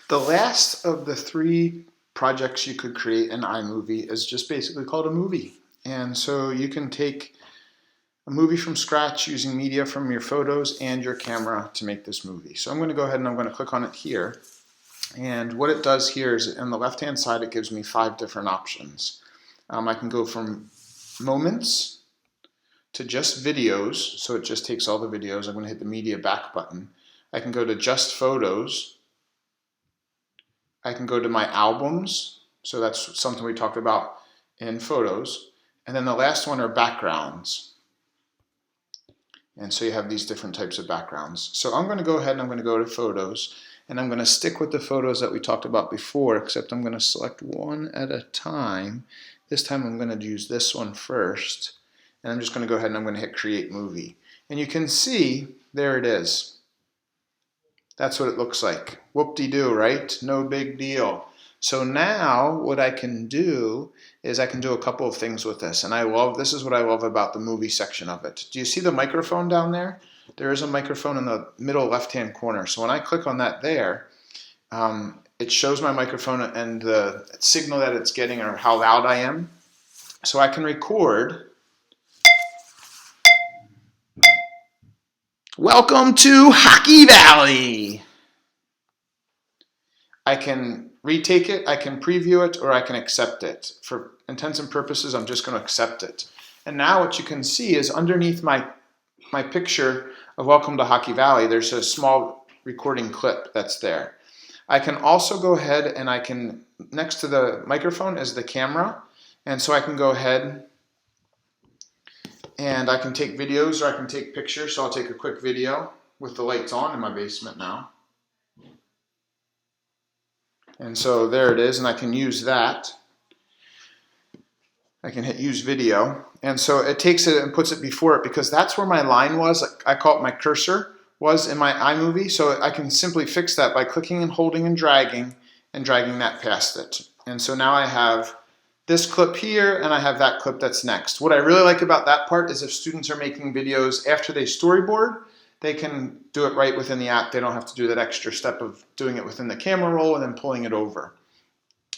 The last of the three projects you could create in iMovie is just basically called a movie. And so you can take a movie from scratch using media from your photos and your camera to make this movie. So I'm going to go ahead and I'm going to click on it here. And what it does here is on the left-hand side, it gives me 5 different options. I can go from moments to just videos. So it just takes all the videos. I'm going to hit the media back button. I can go to just photos. I can go to my albums, so that's something we talked about in photos. And then the last one are backgrounds. And so you have these different types of backgrounds. So I'm going to go ahead and I'm going to go to photos, and I'm going to stick with the photos that we talked about before, except I'm going to select one at a time. This time I'm going to use this one first, and I'm just going to go ahead and I'm going to hit create movie. And you can see, there it is. That's what it looks like. Whoop-de-doo, right? No big deal. So now what I can do is I can do a couple of things with this. And this is what I love about the movie section of it. Do you see the microphone down there? There is a microphone in the middle left-hand corner. So when I click on that there, it shows my microphone and the signal that it's getting or how loud I am. So I can record. Welcome to Hockey Valley. I can retake it, I can preview it, or I can accept it. For intents and purposes, I'm just going to accept it. And now what you can see is underneath my picture of Welcome to Hockey Valley, there's a small recording clip that's there. I can also go ahead and I can, next to the microphone is the camera. And so I can go ahead and I can take videos or I can take pictures. So I'll take a quick video with the lights on in my basement now. And so there it is, and I can use that. I can hit use video. And so it takes it and puts it before it because that's where my line was. I call it my cursor was in my iMovie. So I can simply fix that by clicking and holding and dragging that past it. And so now I have this clip here and I have that clip that's next. What I really like about that part is if students are making videos after they storyboard, they can do it right within the app. They don't have to do that extra step of doing it within the camera roll and then pulling it over.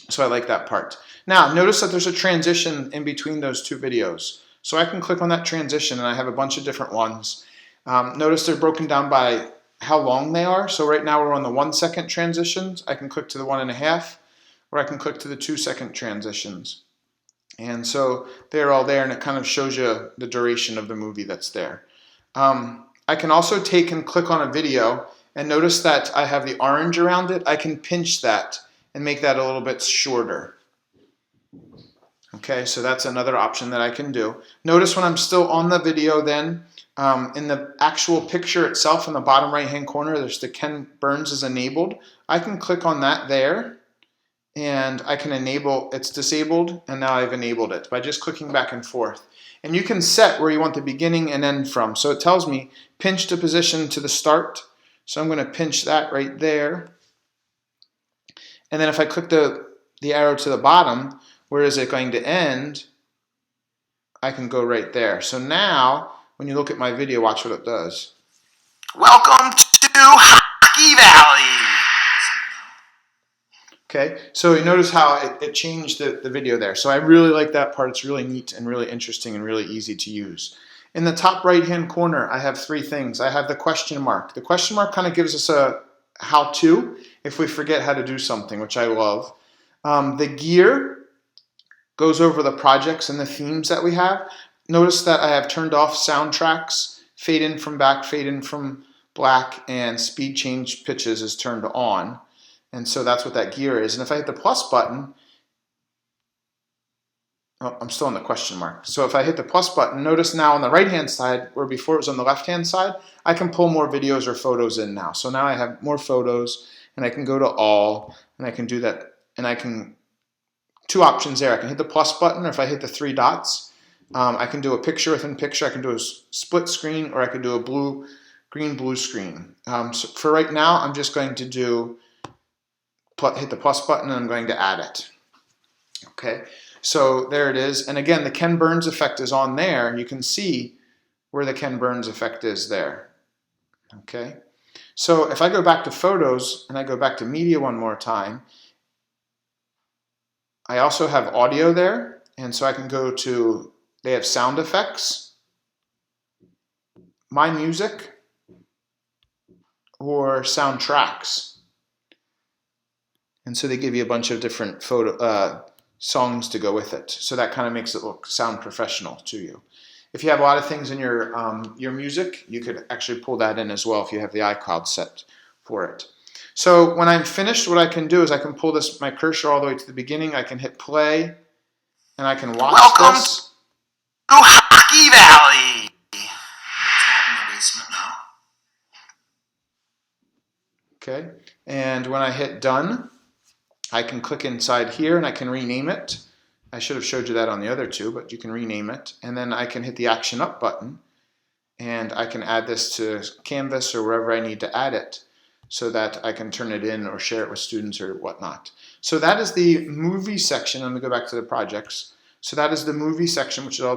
So I like that part. Now, notice that there's a transition in between those two videos. So I can click on that transition and I have a bunch of different ones. Notice they're broken down by how long they are. So right now we're on the 1 second transitions. I can click to the 1.5, or I can click to the 2 second transitions. And so they're all there and it kind of shows you the duration of the movie that's there. I can also take and click on a video and notice that I have the orange around it. I can pinch that and make that a little bit shorter. Okay, so that's another option that I can do. Notice when I'm still on the video then, in the actual picture itself in the bottom right hand corner, there's the Ken Burns is enabled. I can click on that there and I can enable, it's disabled and now I've enabled it by just clicking back and forth. And you can set where you want the beginning and end from. So it tells me pinch to position to the start. So I'm going to pinch that right there. And then if I click the arrow to the bottom, where is it going to end? I can go right there. So now, when you look at my video, watch what it does. Welcome to Hockey Valley. Okay, so you notice how it changed the video there. So I really like that part. It's really neat and really interesting and really easy to use. In the top right-hand corner, I have 3 things. I have the question mark. The question mark kind of gives us a how-to if we forget how to do something, which I love. The gear goes over the projects and the themes that we have. Notice that I have turned off soundtracks, fade in from back, fade in from black, and speed change pitches is turned on. And so that's what that gear is. And if I hit the plus button, oh, I'm still on the question mark. So if I hit the plus button, notice now on the right-hand side, where before it was on the left-hand side, I can pull more videos or photos in now. So now I have more photos, and I can go to all, and I can do that. And I can, 2 options there. I can hit the plus button, or if I hit the 3 dots, I can do a picture within picture. I can do a split screen, or I can do a green-blue screen. So for right now, I'm just going to hit the plus button and I'm going to add it. Okay, so there it is. And again, the Ken Burns effect is on there. You can see where the Ken Burns effect is there. Okay, So if I go back to photos and I go back to media one more time, I also have audio there. And so I can go to, they have sound effects, my music, or soundtracks. And so they give you a bunch of different songs to go with it. So that kind of makes it sound professional to you. If you have a lot of things in your music, you could actually pull that in as well if you have the iCloud set for it. So when I'm finished, what I can do is I can pull my cursor all the way to the beginning. I can hit play, and I can watch this. Welcome to Hockey Valley. I'm in the basement now. Okay, and when I hit done, I can click inside here and I can rename it. I should have showed you that on the other two, but you can rename it. And then I can hit the Action Up button, and I can add this to Canvas or wherever I need to add it so that I can turn it in or share it with students or whatnot. So that is the movie section. Let me go back to the projects. So that is the movie section, which is all